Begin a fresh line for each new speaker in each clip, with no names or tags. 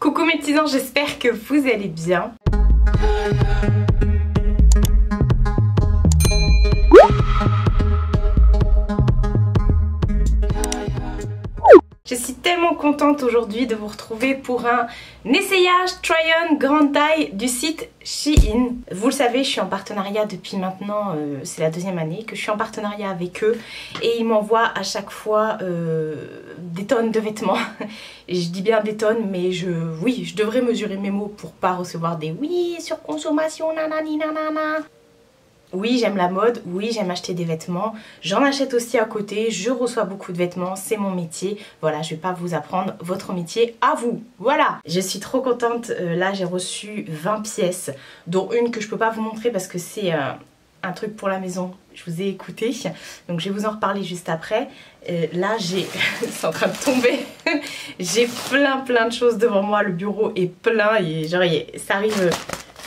Coucou mes petits anges, j'espère que vous allez bien. Je suis tellement contente aujourd'hui de vous retrouver pour un essayage try-on grande taille du site Shein. Vous le savez, je suis en partenariat depuis maintenant, c'est la deuxième année que je suis en partenariat avec eux. Et ils m'envoient à chaque fois des tonnes de vêtements. Et je dis bien des tonnes, mais oui, je devrais mesurer mes mots pour pas recevoir des oui, surconsommation, nanani nanana. Oui, j'aime la mode, oui, j'aime acheter des vêtements, j'en achète aussi à côté, je reçois beaucoup de vêtements, c'est mon métier. Voilà, je vais pas vous apprendre votre métier à vous. Voilà, je suis trop contente, là j'ai reçu 20 pièces, dont une que je peux pas vous montrer parce que c'est un truc pour la maison. Je vous ai écouté, donc je vais vous en reparler juste après. Là j'ai, c'est en train de tomber, j'ai plein de choses devant moi, le bureau est plein et genre ça arrive...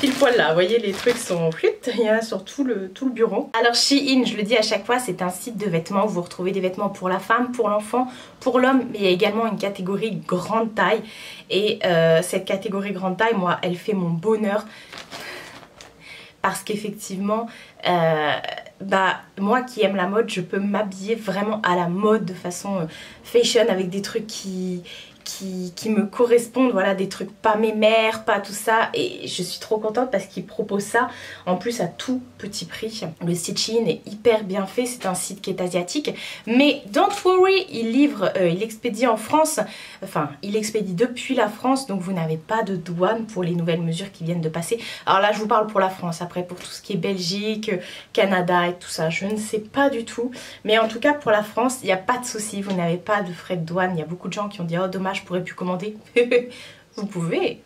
pile poil là, vous voyez les trucs sont flûtes, il y en a sur tout le bureau. Alors Shein, je le dis à chaque fois, c'est un site de vêtements où vous retrouvez des vêtements pour la femme, pour l'enfant, pour l'homme, mais il y a également une catégorie grande taille. Et cette catégorie grande taille, moi, elle fait mon bonheur. Parce qu'effectivement, moi qui aime la mode, je peux m'habiller vraiment à la mode de façon fashion avec des trucs qui me correspondent, voilà, des trucs pas mémères, pas tout ça, et je suis trop contente parce qu'ils proposent ça en plus à tout petit prix. Le site Shein est hyper bien fait, c'est un site qui est asiatique, mais don't worry, il livre, il expédie en France, enfin il expédie depuis la France, donc vous n'avez pas de douane pour les nouvelles mesures qui viennent de passer. Alors là je vous parle pour la France, après pour tout ce qui est Belgique, Canada et tout ça, je ne sais pas du tout, mais en tout cas pour la France, il n'y a pas de souci, vous n'avez pas de frais de douane. Il y a beaucoup de gens qui ont dit oh dommage, je pourrais plus commander. Vous pouvez.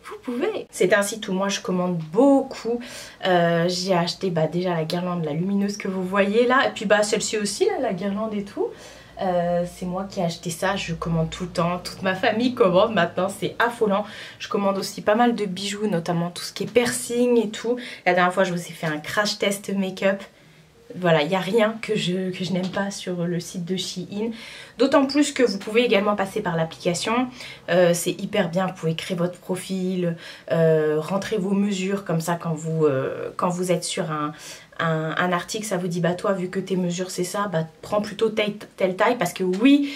C'est un site où moi je commande beaucoup. J'ai acheté déjà la guirlande, la lumineuse que vous voyez là. Et puis celle-ci aussi, là, la guirlande et tout. C'est moi qui ai acheté ça, je commande tout le temps. Toute ma famille commande maintenant, c'est affolant. Je commande aussi pas mal de bijoux, notamment tout ce qui est piercing et tout. La dernière fois je vous ai fait un crash test make-up. Voilà, il n'y a rien que je n'aime pas sur le site de Shein. D'autant plus que vous pouvez également passer par l'application. C'est hyper bien, vous pouvez créer votre profil, rentrer vos mesures comme ça quand vous êait sur un article, ça vous dit bah toi vu que tes mesures c'est ça, bah prends plutôt telle taille parce que oui,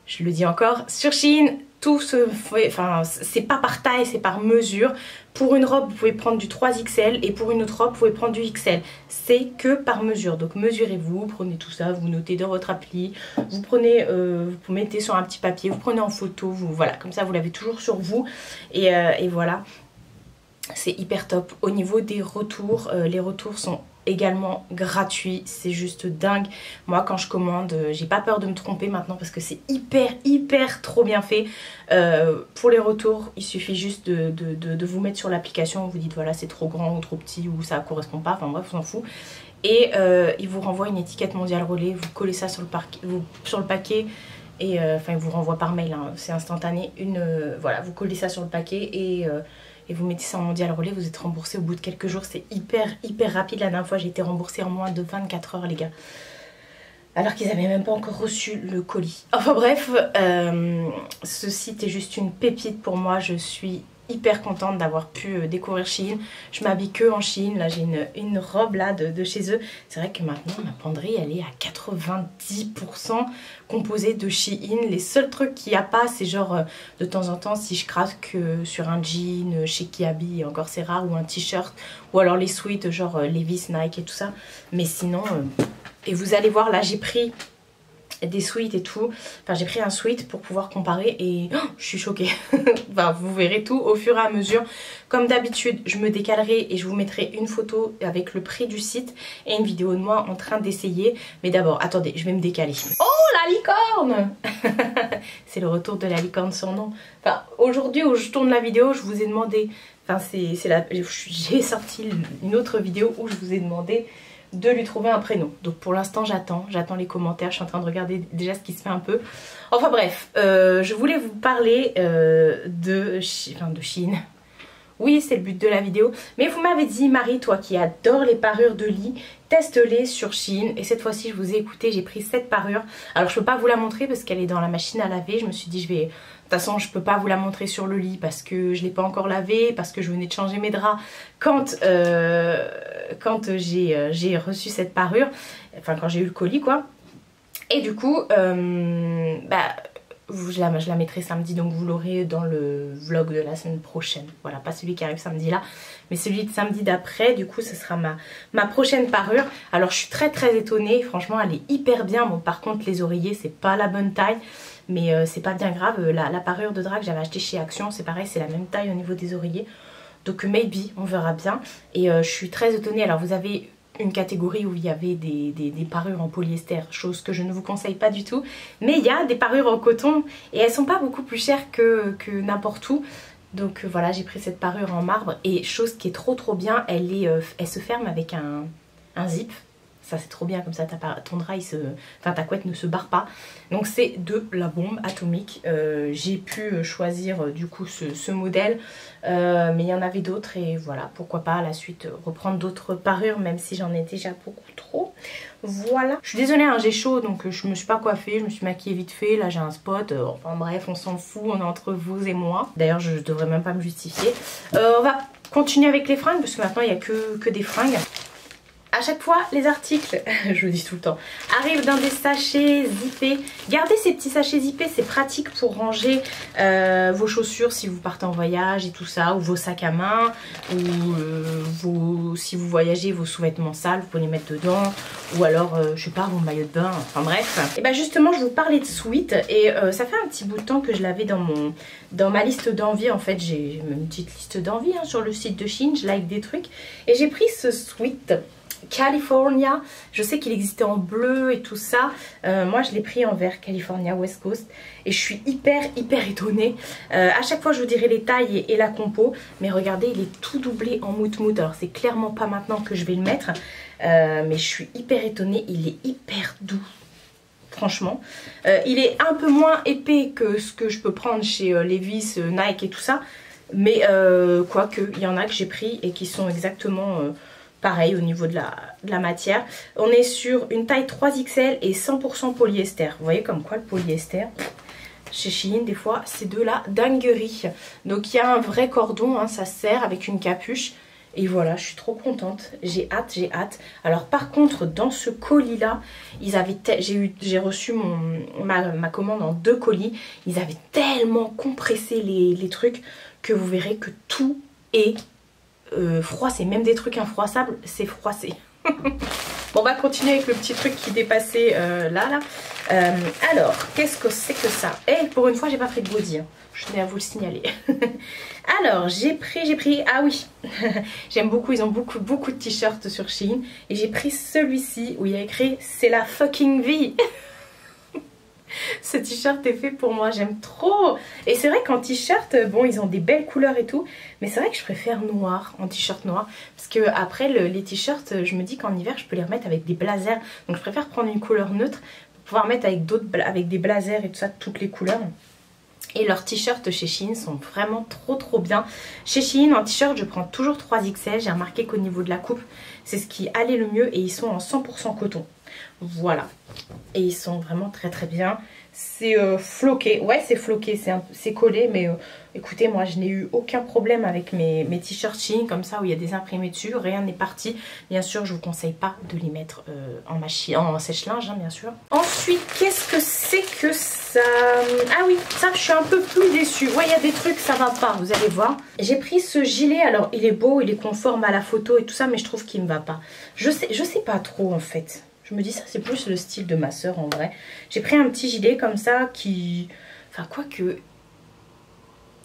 je le dis encore, sur Shein, tout se fait, enfin c'est pas par taille, c'est par mesure. Pour une robe vous pouvez prendre du 3XL et pour une autre robe vous pouvez prendre du XL. C'est que par mesure, donc mesurez-vous, prenez tout ça, vous notez dans votre appli, vous prenez, vous mettez sur un petit papier, vous prenez en photo, voilà, comme ça vous l'avez toujours sur vous et voilà. C'est hyper top. Au niveau des retours, les retours sont également gratuits, c'est juste dingue. Moi quand je commande, j'ai pas peur de me tromper maintenant parce que c'est hyper trop bien fait. Pour les retours, il suffit juste de vous mettre sur l'application, vous dites voilà c'est trop grand ou trop petit ou ça correspond pas, enfin bref on s'en fout. Et il vous renvoie une étiquette mondiale relais, vous collez ça sur le paquet. Et enfin il vous renvoie par mail, hein, c'est instantané, voilà, vous collez ça sur le paquet et vous mettez ça en mondial relais, vous êtes remboursé au bout de quelques jours, c'est hyper rapide. La dernière fois j'ai été remboursée en moins de 24 heures les gars, alors qu'ils n'avaient même pas encore reçu le colis. Enfin bref, ce site est juste une pépite pour moi, je suis hyper contente d'avoir pu découvrir Shein. Je m'habille que en Shein, là j'ai une robe là de chez eux. C'est vrai que maintenant ma penderie elle est à 90% composée de Shein. Les seuls trucs qu'il n'y a pas c'est genre de temps en temps si je craque sur un jean chez Kiabi, et encore c'est rare, ou un t-shirt, ou alors les sweats genre Levi's, Nike et tout ça. Mais sinon, et vous allez voir là j'ai pris des sweats et tout, enfin j'ai pris un sweat pour pouvoir comparer et je suis choquée. Enfin, vous verrez tout au fur et à mesure. Comme d'habitude je me décalerai et je vous mettrai une photo avec le prix du site et une vidéo de moi en train d'essayer. Mais d'abord attendez, je vais me décaler. Oh la licorne. C'est le retour de la licorne sans nom. Enfin aujourd'hui où je tourne la vidéo je vous ai demandé, enfin j'ai sorti une autre vidéo où je vous ai demandé de lui trouver un prénom. Donc pour l'instant j'attends les commentaires, je suis en train de regarder déjà ce qui se fait un peu. Enfin bref, je voulais vous parler de Shein. Oui, c'est le but de la vidéo. Mais vous m'avez dit, Marie, toi qui adore les parures de lit, teste-les sur Shein. Et cette fois-ci, je vous ai écouté, j'ai pris cette parure. Alors, je peux pas vous la montrer parce qu'elle est dans la machine à laver. Je me suis dit, je vais... De toute façon, je peux pas vous la montrer sur le lit parce que je l'ai pas encore lavée, parce que je venais de changer mes draps quand j'ai reçu cette parure. Enfin, quand j'ai eu le colis, quoi. Et du coup, je la mettrai samedi, donc vous l'aurez dans le vlog de la semaine prochaine. Voilà, pas celui qui arrive samedi là, mais celui de samedi d'après. Du coup, ce sera ma prochaine parure. Alors, je suis très très étonnée. Franchement, elle est hyper bien. Bon, par contre, les oreillers, c'est pas la bonne taille. Mais c'est pas bien grave. La parure de drap que j'avais achetée chez Action, c'est pareil, c'est la même taille au niveau des oreillers. Donc, maybe, on verra bien. Et je suis très étonnée. Alors, vous avez une catégorie où il y avait des parures en polyester, chose que je ne vous conseille pas du tout. Mais il y a des parures en coton et elles sont pas beaucoup plus chères que n'importe où. Donc voilà, j'ai pris cette parure en marbre et chose qui est trop bien, elle se ferme avec un zip. Ça c'est trop bien, comme ça ton drap, ta couette ne se barre pas. Donc c'est de la bombe atomique. J'ai pu choisir du coup ce modèle. Mais il y en avait d'autres et voilà, pourquoi pas à la suite reprendre d'autres parures, même si j'en ai déjà beaucoup trop. Voilà. Je suis désolée, hein, j'ai chaud donc je me suis pas coiffée, je me suis maquillée vite fait. Là j'ai un spot, enfin bref, on s'en fout, on est entre vous et moi. D'ailleurs je devrais même pas me justifier. On va continuer avec les fringues parce que maintenant il n'y a que des fringues. À chaque fois, les articles, je le dis tout le temps, arrivent dans des sachets zippés. Gardez ces petits sachets zippés, c'est pratique pour ranger vos chaussures si vous partez en voyage et tout ça, ou vos sacs à main, ou si vous voyagez, vos sous-vêtements sales, vous pouvez les mettre dedans, ou alors, je sais pas, vos maillots de bain, enfin bref. Et bien justement, je vous parlais de sweat, et ça fait un petit bout de temps que je l'avais dans ma liste d'envie. En fait, j'ai une petite liste d'envie hein, sur le site de Shein, je like des trucs, et j'ai pris ce sweat California. Je sais qu'il existait en bleu et tout ça. Moi je l'ai pris en vert California West Coast et je suis hyper étonnée. À chaque fois je vous dirai les tailles et la compo, mais regardez, il est tout doublé en mout. Alors c'est clairement pas maintenant que je vais le mettre, mais je suis hyper étonnée. Il est hyper doux. Franchement, il est un peu moins épais que ce que je peux prendre chez Levi's, Nike et tout ça, mais quoique il y en a que j'ai pris et qui sont exactement pareil au niveau de la matière. On est sur une taille 3XL et 100% polyester. Vous voyez comme quoi le polyester, chez Shein, des fois, c'est de la dinguerie. Donc il y a un vrai cordon, hein, ça sert avec une capuche. Et voilà, je suis trop contente. J'ai hâte. Alors par contre, dans ce colis-là, j'ai reçu ma commande en 2 colis. Ils avaient tellement compressé les trucs que vous verrez que tout est froissé, même des trucs infroissables, c'est froissé. Bon, on va continuer avec le petit truc qui dépassait là. Alors, qu'est-ce que c'est que ça? Et pour une fois, j'ai pas pris de body, hein. Je tenais à vous le signaler. Alors, j'ai pris, ah oui, j'aime beaucoup, ils ont beaucoup de t-shirts sur Shein. Et j'ai pris celui-ci où il y a écrit, c'est la fucking vie. Ce t-shirt est fait pour moi, j'aime trop. Et c'est vrai qu'en t-shirt, bon, ils ont des belles couleurs et tout, mais c'est vrai que je préfère noir, en t-shirt noir, parce que après les t-shirts, je me dis qu'en hiver je peux les remettre avec des blazers, donc je préfère prendre une couleur neutre pour pouvoir mettre avec des blazers et tout ça, toutes les couleurs. Et leurs t-shirts chez Shein sont vraiment trop bien. Chez Shein, en t-shirt, je prends toujours 3XL. J'ai remarqué qu'au niveau de la coupe, c'est ce qui allait le mieux. Et ils sont en 100% coton. Voilà. Et ils sont vraiment très bien. C'est floqué. Ouais, c'est floqué. C'est collé. Mais écoutez, moi, je n'ai eu aucun problème avec mes t-shirts Shein comme ça où il y a des imprimés dessus. Rien n'est parti. Bien sûr, je vous conseille pas de les mettre en sèche-linge, hein, bien sûr. Ensuite, qu'est-ce que c'est que ça? Ah oui, ça, je suis un peu plus déçue. Ouais, il y a des trucs, ça va pas, vous allez voir. J'ai pris ce gilet. Alors, il est beau, il est conforme à la photo et tout ça, mais je trouve qu'il me va pas. Je sais pas trop, en fait. Je me dis, ça, c'est plus le style de ma soeur, en vrai. J'ai pris un petit gilet comme ça qui... Enfin, quoique...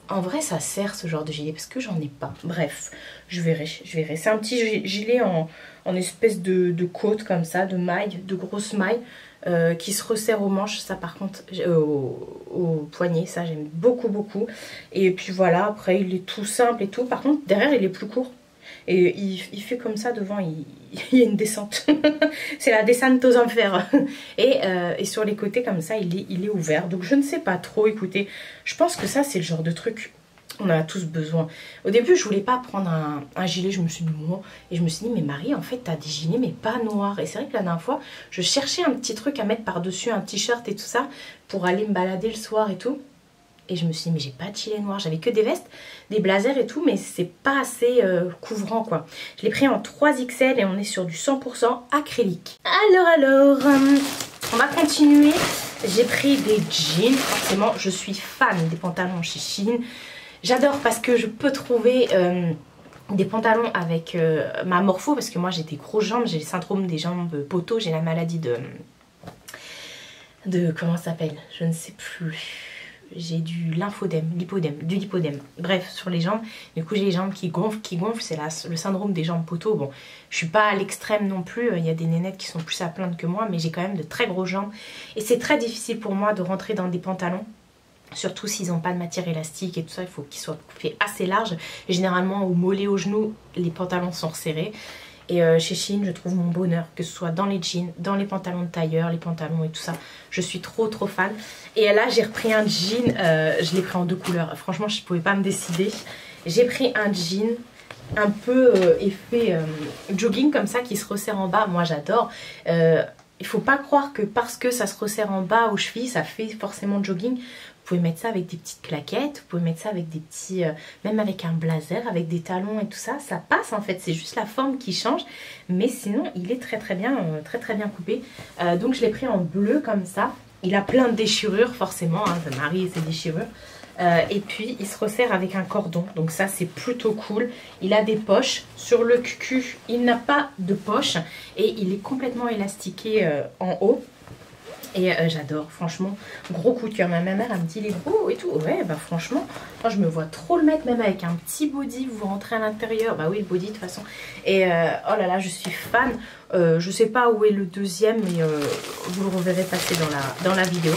En vrai, ça sert ce genre de gilet parce que j'en ai pas. Bref, je verrai. C'est un petit gilet en espèce de côte comme ça, de mailles, de grosses mailles qui se resserre aux manches. Ça, par contre, au poignet, ça, j'aime beaucoup. Et puis voilà, après, il est tout simple et tout. Par contre, derrière, il est plus court. Et il fait comme ça devant, il y a une descente. C'est la descente aux enfers. Et sur les côtés comme ça, il est ouvert. Donc je ne sais pas trop, écoutez. Je pense que ça, c'est le genre de truc On en a tous besoin. Au début, je voulais pas prendre un gilet, je me suis dit non. Et je me suis dit, mais Marie, en fait, t'as des gilets, mais pas noirs. Et c'est vrai que la dernière fois, je cherchais un petit truc à mettre par-dessus, un t-shirt et tout ça, pour aller me balader le soir et tout. Et je me suis dit, mais j'ai pas de gilet noir. J'avais que des vestes, des blazers et tout, mais c'est pas assez couvrant, quoi. Je l'ai pris en 3XL et on est sur du 100% acrylique. Alors, on va continuer. J'ai pris des jeans. Forcément, je suis fan des pantalons chez Shein. J'adore parce que je peux trouver des pantalons avec ma morpho, parce que moi j'ai des grosses jambes, j'ai le syndrome des jambes poteaux, j'ai la maladie de comment ça s'appelle, je ne sais plus. J'ai du lipodème. Bref, sur les jambes. Du coup, j'ai les jambes qui gonflent. C'est le syndrome des jambes poteaux. Bon, je suis pas à l'extrême non plus. Il y a des nénettes qui sont plus à plaindre que moi, mais j'ai quand même de très grosses jambes. Et c'est très difficile pour moi de rentrer dans des pantalons. Surtout s'ils n'ont pas de matière élastique et tout ça, il faut qu'ils soient coupés assez larges. Et généralement, au mollet, au genou, les pantalons sont resserrés. Et chez Shein, je trouve mon bonheur, que ce soit dans les jeans, dans les pantalons de tailleur, les pantalons et tout ça. Je suis trop fan. Et là, j'ai repris un jean, je l'ai pris en 2 couleurs. Franchement, je ne pouvais pas me décider. J'ai pris un jean un peu effet jogging comme ça, qui se resserre en bas. Moi, j'adore. Il faut pas croire que parce que ça se resserre en bas aux chevilles, ça fait forcément jogging. Vous pouvez mettre ça avec des petites claquettes, vous pouvez mettre ça avec des petits, même avec un blazer, avec des talons et tout ça, ça passe en fait, c'est juste la forme qui change, mais sinon il est très bien coupé. Donc je l'ai pris en bleu comme ça, il a plein de déchirures forcément, hein, de Marie et ses déchirures. Et puis il se resserre avec un cordon, donc ça c'est plutôt cool. Il a des poches, sur le cul il n'a pas de poche et il est complètement élastiqué en haut. Et j'adore, franchement, gros coup de cœur. Ma mère elle me dit il est beau et tout. Ouais, bah franchement, moi je me vois trop le mettre, même avec un petit body. Vous rentrez à l'intérieur, bah oui, le body de toute façon. Et oh là là, je suis fan. Je sais pas où est le deuxième, mais vous le reverrez passer dans la vidéo.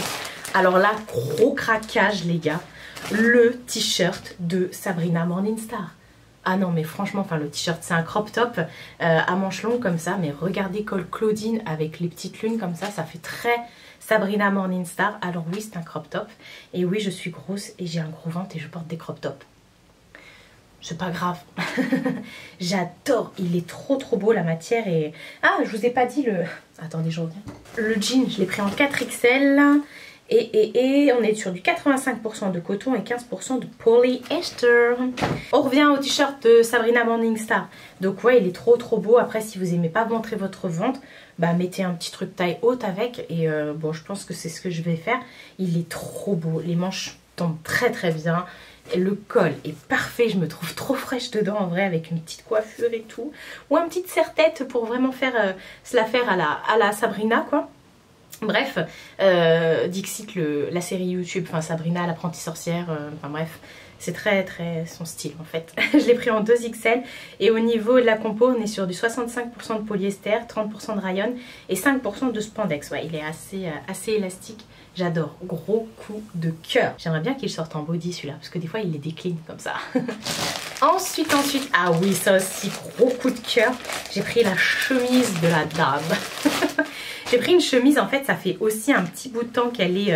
Alors là, gros craquage les gars, le t-shirt de Sabrina Morningstar. Ah non mais franchement, enfin le t-shirt c'est un crop top à manches longues comme ça, mais regardez col Claudine avec les petites lunes comme ça fait très Sabrina Morningstar. Alors oui, c'est un crop top et oui, je suis grosse et j'ai un gros ventre et je porte des crop tops. C'est pas grave. J'adore, il est trop beau, la matière. Et ah, je vous ai pas dit le... Attendez, je reviens. Le jean, je l'ai pris en 4XL. Et on est sur du 85% de coton et 15% de polyester. On revient au t-shirt de Sabrina Morningstar. Donc ouais, il est trop beau. Après, si vous aimez pas montrer votre ventre, bah mettez un petit truc taille haute avec. Et bon, je pense que c'est ce que je vais faire. Il est trop beau. Les manches tombent très bien. Et le col est parfait. Je me trouve trop fraîche dedans en vrai, avec une petite coiffure et tout. Ou un petit serre-tête pour vraiment faire se la faire à la Sabrina quoi. Bref, Dixit, la série YouTube, enfin Sabrina l'apprentie sorcière, enfin bref, c'est très son style en fait. Je l'ai pris en 2XL et au niveau de la compo, on est sur du 65% de polyester, 30% de rayon et 5% de spandex. Ouais, il est assez élastique. J'adore, gros coup de cœur. J'aimerais bien qu'il sorte en body celui-là, parce que des fois il les décline comme ça. Ensuite, ah oui, ça aussi, gros coup de cœur. J'ai pris la chemise de la dame. J'ai pris une chemise, en fait, ça fait aussi un petit bout de temps qu'elle est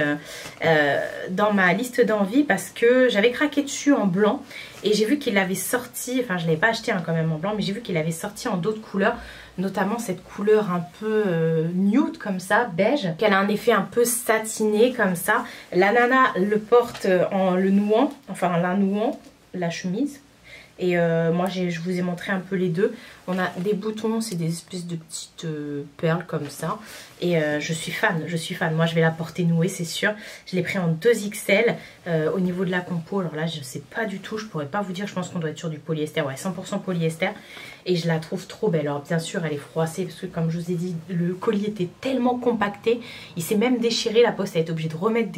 dans ma liste d'envie parce que j'avais craqué dessus en blanc et j'ai vu qu'il avait sorti, enfin je ne l'avais pas acheté hein, quand même en blanc, mais j'ai vu qu'il avait sorti en d'autres couleurs, notamment cette couleur un peu nude comme ça, beige, qu'elle a un effet un peu satiné comme ça. La nana le porte en le nouant, enfin en la nouant, la chemise. Et moi je vous ai montré un peu les deux. On a des boutons, c'est des espèces de petites perles comme ça. Et je suis fan. Moi je vais la porter nouée, c'est sûr. Je l'ai pris en 2XL. Au niveau de la compo, alors là je sais pas du tout, je pourrais pas vous dire. Je pense qu'on doit être sur du polyester, ouais, 100% polyester. Et je la trouve trop belle. Alors bien sûr elle est froissée parce que comme je vous ai dit, le collier était tellement compacté. Il s'est même déchiré, la poste a été obligée de remettre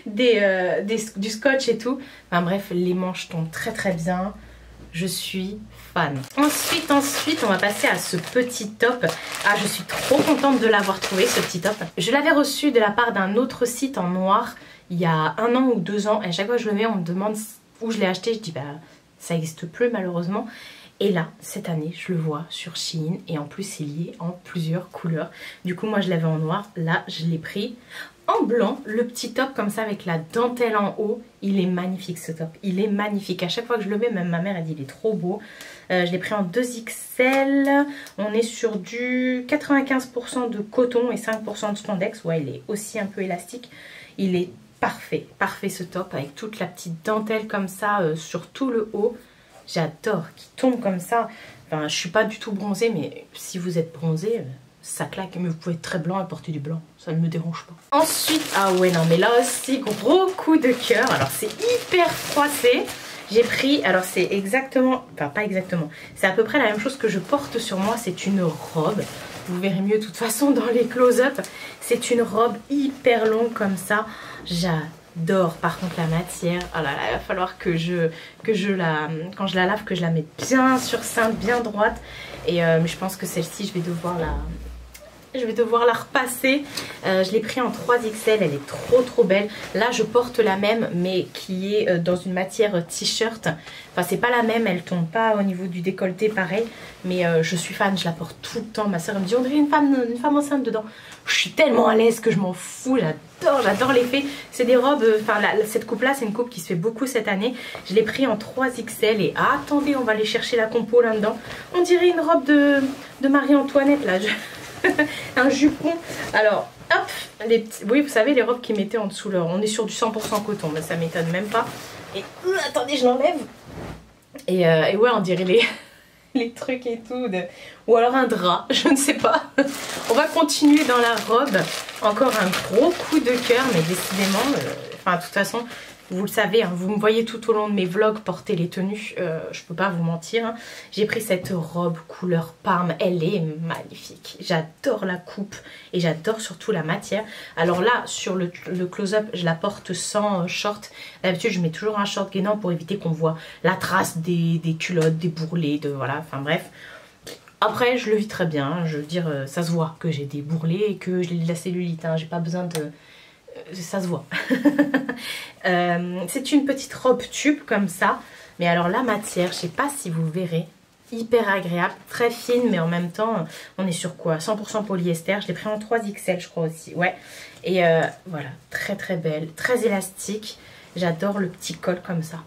du scotch et tout. Enfin bref, les manches tombent très bien. Je suis fan. Ensuite, on va passer à ce petit top. Ah, je suis trop contente de l'avoir trouvé, ce petit top. Je l'avais reçu de la part d'un autre site en noir il y a 1 an ou 2 ans. Et à chaque fois que je le mets, on me demande où je l'ai acheté. Je dis bah ça n'existe plus malheureusement. Et là, cette année, je le vois sur Shein. Et en plus, il y est en plusieurs couleurs. Du coup, moi, je l'avais en noir. Là, je l'ai pris en blanc, le petit top comme ça avec la dentelle en haut. Il est magnifique ce top, il est magnifique. À chaque fois que je le mets, même ma mère elle dit il est trop beau. Je l'ai pris en 2XL. On est sur du 95% de coton et 5% de spandex. Ouais, il est aussi un peu élastique. Il est parfait, parfait ce top avec toute la petite dentelle comme ça sur tout le haut. J'adore, qui tombe comme ça. Enfin, je suis pas du tout bronzée, mais si vous êtes bronzée, ça claque. Mais vous pouvez être très blanc et porter du blanc, ça ne me dérange pas. Ensuite, ah ouais, non, mais là aussi, gros coup de cœur. Alors, c'est hyper froissé. J'ai pris, alors c'est exactement, enfin pas exactement, c'est à peu près la même chose que je porte sur moi. C'est une robe, vous verrez mieux de toute façon dans les close-up. C'est une robe hyper longue comme ça. J'adore. Par contre la matière, oh là là, il va falloir que quand je la lave, que je la mette bien sur cintre, bien droite. Et mais je pense que celle-ci, je vais devoir la repasser. Je l'ai pris en 3XL, elle est trop belle. Là je porte la même mais qui est dans une matière t-shirt. Enfin c'est pas la même, elle tombe pas au niveau du décolleté pareil. Mais je suis fan, je la porte tout le temps. Ma soeur me dit on dirait une femme enceinte dedans. Je suis tellement à l'aise que je m'en fous, j'adore l'effet. C'est des robes, enfin cette coupe là c'est une coupe qui se fait beaucoup cette année. Je l'ai pris en 3XL et attendez, on va aller chercher la compo là-dedans. On dirait une robe de Marie-Antoinette là. Un jupon. Alors hop, oui vous savez les robes qui mettaient en dessous on est sur du 100% coton, mais ça m'étonne même pas. Et attendez, je l'enlève. Et ouais, on dirait les trucs et tout ou alors un drap, je ne sais pas. On va continuer dans la robe. Encore un gros coup de cœur, mais décidément enfin de toute façon vous le savez, hein, vous me voyez tout au long de mes vlogs porter les tenues, je peux pas vous mentir. Hein. J'ai pris cette robe couleur parme, elle est magnifique. J'adore la coupe et j'adore surtout la matière. Alors là, sur le close-up, je la porte sans short. D'habitude, je mets toujours un short gainant pour éviter qu'on voit la trace des culottes, des bourrelets, voilà, enfin bref. Après, je le vis très bien, hein, je veux dire, ça se voit que j'ai des bourrelets et que j'ai de la cellulite, hein, j'ai pas besoin de... ça se voit. C'est une petite robe tube comme ça. Mais alors la matière, je sais pas si vous verrez, hyper agréable, très fine, mais en même temps, on est sur quoi? 100% polyester. Je l'ai pris en 3XL je crois aussi. Ouais. Et voilà, très belle, très élastique. J'adore le petit col comme ça.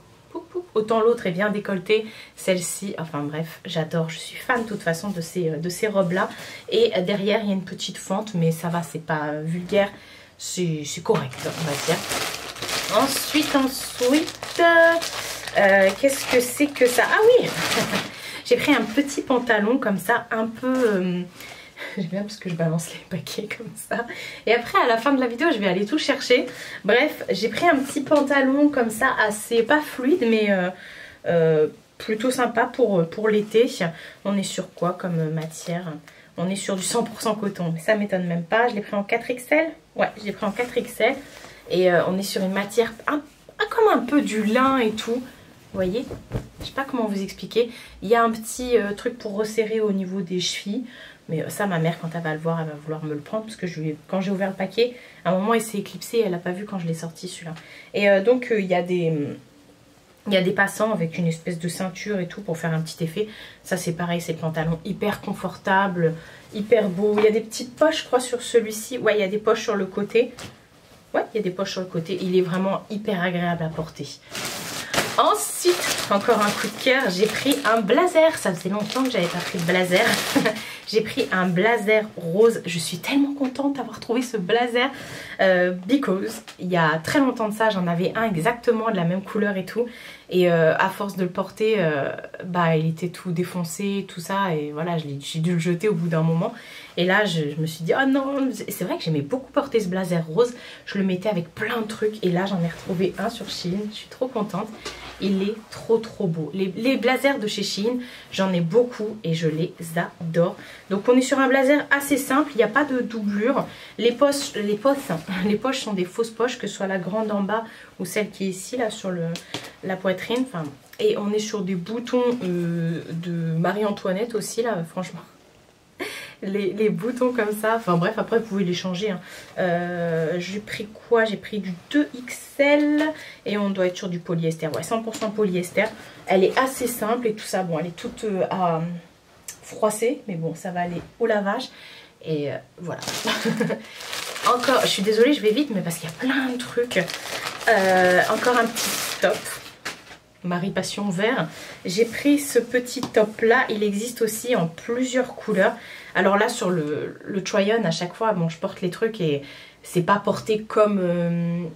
Autant l'autre est bien décolletée, celle-ci, enfin bref, j'adore. Je suis fan de toute façon de ces robes-là. Et derrière, il y a une petite fente, mais ça va, c'est pas vulgaire. C'est correct, on va dire. Ensuite, qu'est-ce que c'est que ça? Ah oui. J'ai pris un petit pantalon comme ça, un peu... J'aime bien parce que je balance les paquets comme ça. Et après, à la fin de la vidéo, je vais aller tout chercher. Bref, j'ai pris un petit pantalon comme ça, assez, pas fluide, mais plutôt sympa pour l'été. On est sur quoi comme matière? On est sur du 100% coton, mais ça m'étonne même pas. Je l'ai pris en 4XL. Ouais, je l'ai pris en 4XL. Et on est sur une matière comme un peu du lin et tout. Vous voyez? Je sais pas comment vous expliquer. Il y a un petit truc pour resserrer au niveau des chevilles. Mais ça, ma mère, quand elle va le voir, elle va vouloir me le prendre. Parce que quand j'ai ouvert le paquet, à un moment, il s'est éclipsé. Elle n'a pas vu quand je l'ai sorti, celui-là. Et donc, il y a des passants avec une espèce de ceinture et tout pour faire un petit effet. Ça, c'est pareil, c'est le pantalon hyper confortable, hyper beau. Il y a des petites poches, je crois, sur celui-ci. Ouais, il y a des poches sur le côté. Ouais, il y a des poches sur le côté. Il est vraiment hyper agréable à porter. Ensuite, encore un coup de cœur, j'ai pris un blazer. Ça faisait longtemps que j'avais pas pris de blazer. J'ai pris un blazer rose. Je suis tellement contente d'avoir trouvé ce blazer. Because, il y a très longtemps de ça, j'en avais un exactement de la même couleur et tout. Et à force de le porter, il était tout défoncé, tout ça. Et voilà, j'ai dû le jeter au bout d'un moment. Et là, je me suis dit, oh non, c'est vrai que j'aimais beaucoup porter ce blazer rose. Je le mettais avec plein de trucs. Et là, j'en ai retrouvé un sur Shein. Je suis trop contente. Il est trop beau. Les blazers de chez Shein, j'en ai beaucoup et je les adore. Donc on est sur un blazer assez simple, il n'y a pas de doublure. Les poches sont des fausses poches, que ce soit la grande en bas ou celle qui est ici là sur la poitrine. Enfin, et on est sur des boutons de Marie-Antoinette aussi là, franchement. Les boutons comme ça, enfin bref, après vous pouvez les changer. Hein. J'ai pris quoi? J'ai pris du 2XL et on doit être sur du polyester. Ouais, 100% polyester. Elle est assez simple et tout ça. Bon, elle est toute à froisser, mais bon, ça va aller au lavage. Et voilà. Encore, je suis désolée, je vais vite, mais parce qu'il y a plein de trucs. Encore un petit top. Marie Passion vert. J'ai pris ce petit top là. Il existe aussi en plusieurs couleurs. Alors là, sur le try-on, à chaque fois, bon, je porte les trucs et c'est pas porté comme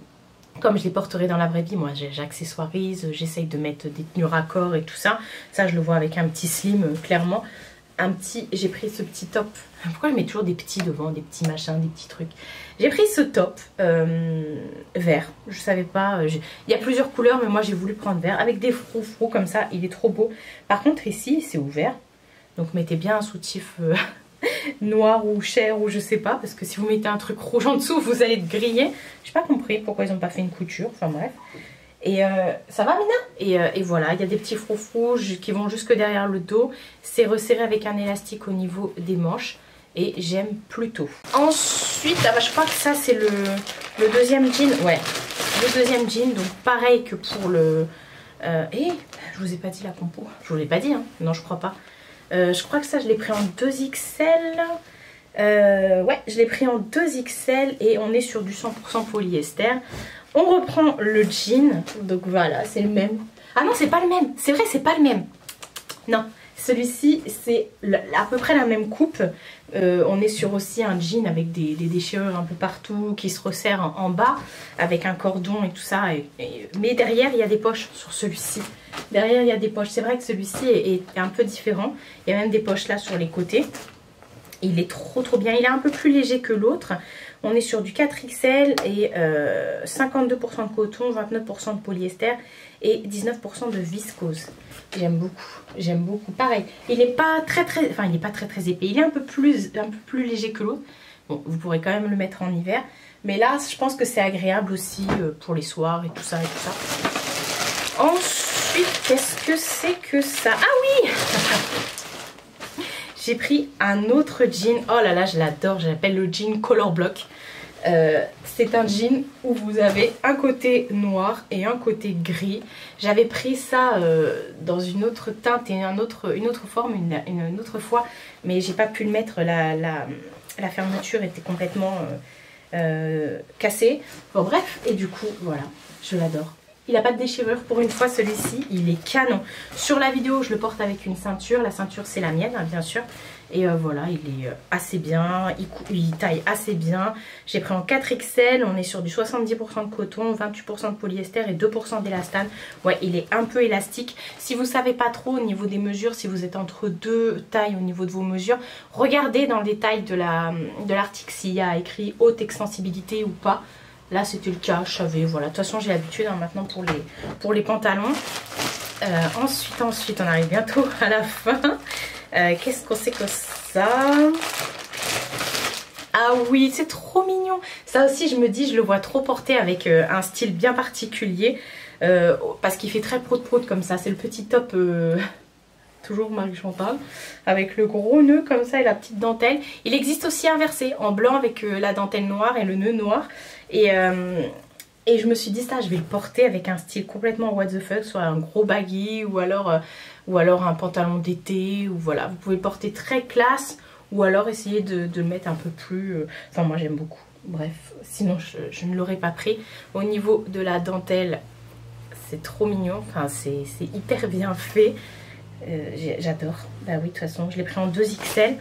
je les porterai dans la vraie vie. Moi, j'accessoirise, j'essaye de mettre des tenues raccords et tout ça. Ça, je le vois avec un petit slim, clairement. J'ai pris ce petit top. Pourquoi je mets toujours des petits devant, des petits machins, des petits trucs? J'ai pris ce top vert. Je savais pas. Il y a plusieurs couleurs, mais moi j'ai voulu prendre vert avec des froufrous comme ça. Il est trop beau. Par contre, ici, c'est ouvert. Donc mettez bien un soutif noir ou chair ou je sais pas. Parce que si vous mettez un truc rouge en dessous, vous allez être grillé. J'ai pas compris pourquoi ils n'ont pas fait une couture. Enfin bref. Et ça va Mina et voilà, il y a des petits froufrous qui vont jusque derrière le dos. C'est resserré avec un élastique au niveau des manches. Et j'aime plutôt. Ensuite, ah bah, je crois que ça c'est le deuxième jean. Ouais, le deuxième jean. Donc pareil que pour le... je vous ai pas dit la compo. Je vous l'ai pas dit, hein. Non, je crois pas. Je crois que ça je l'ai pris en 2XL. Ouais, je l'ai pris en 2XL et on est sur du 100% polyester. On reprend le jean. Donc voilà, c'est le même. Ah non, c'est pas le même. C'est vrai, c'est pas le même. Non. Celui-ci, c'est à peu près la même coupe. On est sur aussi un jean avec des déchirures un peu partout qui se resserrent en bas avec un cordon et tout ça. Mais derrière, il y a des poches sur celui-ci. Derrière, il y a des poches. C'est vrai que celui-ci est un peu différent. Il y a même des poches là sur les côtés. Il est trop bien. Il est un peu plus léger que l'autre. On est sur du 4XL et 52% de coton, 29% de polyester et 19% de viscose. J'aime beaucoup. J'aime beaucoup. Pareil, il n'est pas très épais. Il est un peu plus léger que l'autre. Bon, vous pourrez quand même le mettre en hiver. Mais là, je pense que c'est agréable aussi pour les soirs et tout ça et tout ça. Ensuite, qu'est-ce que c'est que ça? Ah oui. J'ai pris un autre jean. Oh là là, je l'adore. J'appelle le jean Color Block. C'est un jean où vous avez un côté noir et un côté gris. J'avais pris ça dans une autre teinte et une autre forme une autre fois. Mais j'ai pas pu le mettre. La fermeture était complètement cassée. Bon bref, et du coup, voilà. Je l'adore. Il n'a pas de déchirure pour une fois, celui-ci, il est canon. Sur la vidéo, je le porte avec une ceinture. La ceinture, c'est la mienne, hein, bien sûr. Et voilà, il est assez bien, il taille assez bien. J'ai pris en 4XL, on est sur du 70% de coton, 28% de polyester et 2% d'élastane. Ouais, il est un peu élastique. Si vous ne savez pas trop au niveau des mesures, si vous êtes entre deux tailles au niveau de vos mesures, regardez dans le détail de l'article s'il y a écrit haute extensibilité ou pas. Là, c'était le cas, je savais, voilà. De toute façon, j'ai l'habitude hein, maintenant pour les pantalons. Ensuite, on arrive bientôt à la fin. Qu'est-ce qu'on sait que ça? Ah oui, c'est trop mignon. Ça aussi, je me dis, je le vois trop porter avec un style bien particulier. Parce qu'il fait très prout-prout comme ça. C'est le petit top... toujours Marie Chantal, avec le gros nœud comme ça et la petite dentelle. Il existe aussi inversé, en blanc avec la dentelle noire et le nœud noir. Et je me suis dit ça, je vais le porter avec un style complètement what the fuck, soit un gros baggy ou alors un pantalon d'été. Ou voilà, vous pouvez le porter très classe ou alors essayer de le mettre un peu plus... Enfin moi j'aime beaucoup, bref, sinon je ne l'aurais pas pris. Au niveau de la dentelle, c'est trop mignon, enfin c'est hyper bien fait. J'adore. Bah oui, de toute façon, je l'ai pris en 2XL.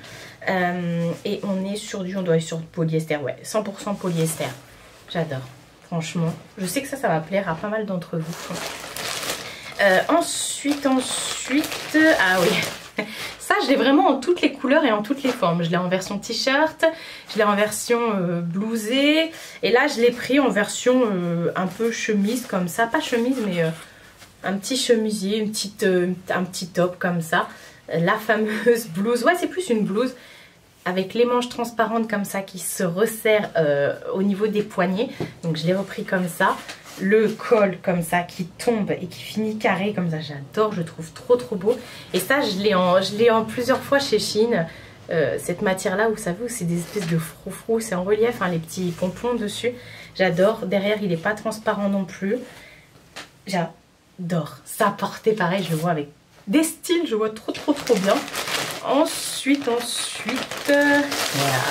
Et on est sur on doit être sur polyester, ouais, 100% polyester. J'adore, franchement. Je sais que ça va plaire à pas mal d'entre vous. Ensuite, ah oui. Ça, je l'ai vraiment en toutes les couleurs et en toutes les formes. Je l'ai en version t-shirt, je l'ai en version blousée. Et là, je l'ai pris en version un peu chemise comme ça. Pas chemise, mais... un petit chemisier, un petit top comme ça. La fameuse blouse. Ouais, c'est plus une blouse avec les manches transparentes comme ça qui se resserrent au niveau des poignets. Donc je l'ai repris comme ça. Le col comme ça qui tombe et qui finit carré comme ça. J'adore, je trouve trop beau. Et ça, je l'ai en plusieurs fois chez Shein. Cette matière là, vous savez, c'est des espèces de froufrous. C'est en relief, hein, les petits pompons dessus. J'adore. Derrière, il n'est pas transparent non plus. J'adore. Ça porté pareil, je le vois avec des styles, je vois trop bien. Ensuite, voilà,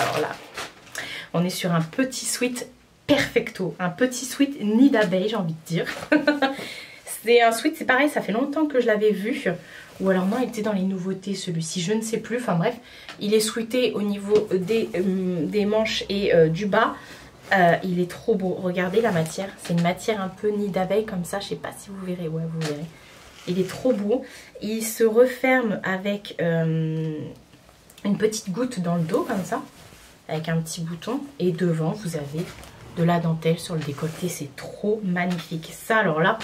alors là, On est sur un petit sweat perfecto, un petit sweat nid d'abeille, j'ai envie de dire. C'est un sweat, c'est pareil, ça fait longtemps que je l'avais vu. Ou alors non, il était dans les nouveautés celui-ci, je ne sais plus. Enfin bref, il est sweaté au niveau des manches et du bas. Il est trop beau. Regardez la matière, c'est une matière un peu nid d'abeille comme ça. Je sais pas si vous verrez, ouais vous verrez. Il est trop beau. Il se referme avec une petite goutte dans le dos comme ça. Avec un petit bouton. Et devant vous avez de la dentelle sur le décolleté. C'est trop magnifique. Ça alors là...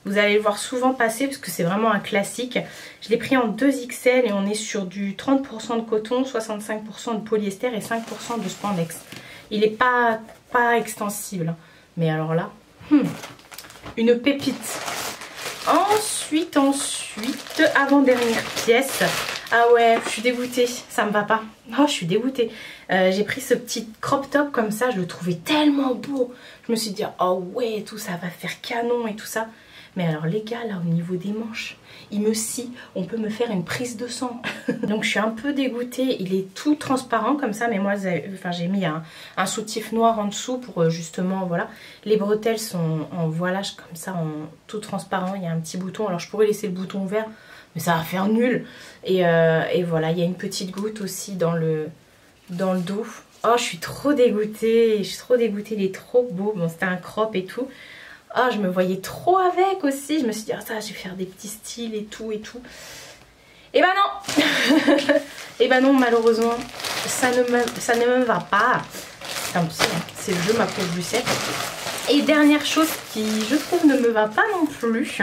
Vous allez le voir souvent passer parce que c'est vraiment un classique. Je l'ai pris en 2XL et on est sur du 30% de coton, 65% de polyester et 5% de spandex. Il n'est pas extensible. Mais alors là, une pépite. Ensuite, avant-dernière pièce. Ah ouais, je suis dégoûtée, ça me va pas. Oh, je suis dégoûtée. J'ai pris ce petit crop top comme ça, je le trouvais tellement beau. Je me suis dit, oh ouais, tout ça va faire canon et tout ça. Mais alors les gars, là au niveau des manches, il me scie, on peut me faire une prise de sang. Donc je suis un peu dégoûtée, il est tout transparent comme ça, mais moi j'ai mis un soutif noir en dessous pour justement, voilà. Les bretelles sont en voilage comme ça, en tout transparent, il y a un petit bouton, alors je pourrais laisser le bouton ouvert, mais ça va faire nul. Et voilà, il y a une petite goutte aussi dans le dos. Oh, je suis trop dégoûtée, il est trop beau, bon c'était un crop et tout. Ah, je me voyais trop avec aussi. Je me suis dit, ah, ça, je vais faire des petits styles et tout et tout. Et ben non. Et ben non, malheureusement, ça ne me va pas. Tant pis, c'est le jeu, ma pauvre Lucette. Et dernière chose qui, je trouve, ne me va pas non plus,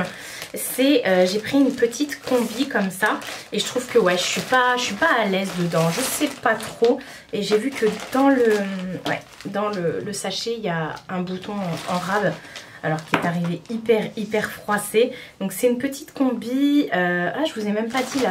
c'est j'ai pris une petite combi comme ça. Et je trouve que, ouais, je suis pas à l'aise dedans. Je sais pas trop. Et j'ai vu que dans le sachet, il y a un bouton en rab. Alors qui est arrivé hyper froissé. Donc c'est une petite combi. Ah, je vous ai même pas dit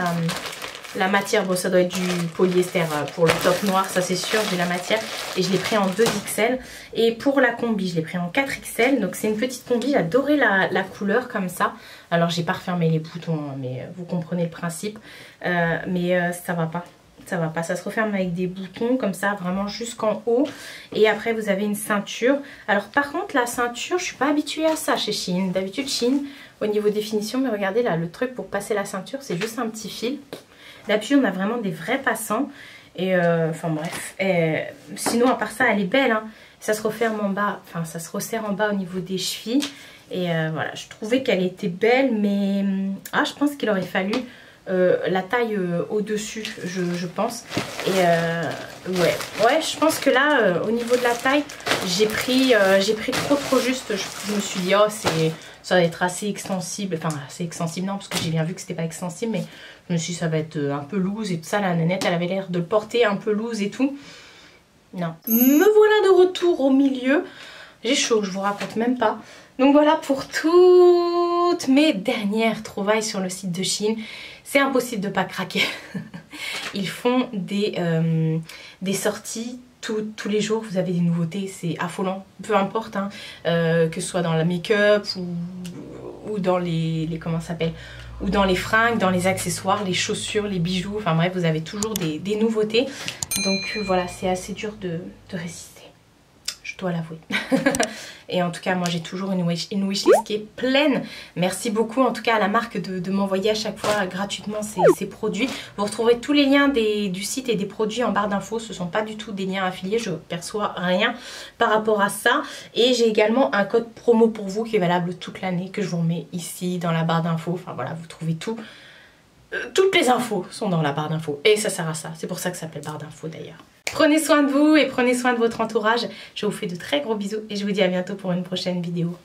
la matière. Bon, ça doit être du polyester pour le top noir, ça c'est sûr. J'ai la matière et je l'ai pris en 2XL. Et pour la combi, je l'ai pris en 4XL. Donc c'est une petite combi. J'adorais la couleur comme ça. Alors j'ai pas refermé les boutons, mais vous comprenez le principe. Mais ça va pas. Ça va pas, ça se referme avec des boutons comme ça, vraiment jusqu'en haut. Et après vous avez une ceinture. Alors par contre la ceinture, je suis pas habituée à ça chez Shein. D'habitude Shein, au niveau définition, mais regardez là, le truc pour passer la ceinture, c'est juste un petit fil. Là-dessus on a vraiment des vrais passants. Et enfin bref. Sinon à part ça, elle est belle, hein. Ça se referme en bas, enfin ça se resserre en bas au niveau des chevilles. Et voilà, je trouvais qu'elle était belle, mais je pense qu'il aurait fallu... la taille au-dessus, je pense. Et ouais, je pense que là, au niveau de la taille, j'ai pris trop juste. Je me suis dit, oh, ça va être assez extensible. Enfin, assez extensible, non, parce que j'ai bien vu que c'était pas extensible, mais je me suis dit, ça va être un peu loose et tout ça. La nanette, elle avait l'air de le porter un peu loose et tout. Non. Me voilà de retour au milieu. J'ai chaud, je vous raconte même pas. Donc voilà pour toutes mes dernières trouvailles sur le site de Shein. C'est impossible de ne pas craquer. Ils font des sorties tous les jours. Vous avez des nouveautés, c'est affolant. Peu importe, hein, que ce soit dans la make-up ou dans les comment ça s'appelle, ou dans les fringues, dans les accessoires, les chaussures, les bijoux. Enfin bref, vous avez toujours des nouveautés. Donc voilà, c'est assez dur de résister. Je dois l'avouer. Et en tout cas, moi j'ai toujours une wishlist qui est pleine. Merci beaucoup en tout cas à la marque de m'envoyer à chaque fois gratuitement ces produits. Vous retrouverez tous les liens du site et des produits en barre d'infos. Ce ne sont pas du tout des liens affiliés. Je ne perçois rien par rapport à ça. Et j'ai également un code promo pour vous qui est valable toute l'année, que je vous remets ici dans la barre d'infos. Enfin voilà, vous trouvez tout. Toutes les infos sont dans la barre d'infos. Et ça sert à ça. C'est pour ça que ça s'appelle barre d'infos d'ailleurs. Prenez soin de vous et prenez soin de votre entourage. Je vous fais de très gros bisous et je vous dis à bientôt pour une prochaine vidéo.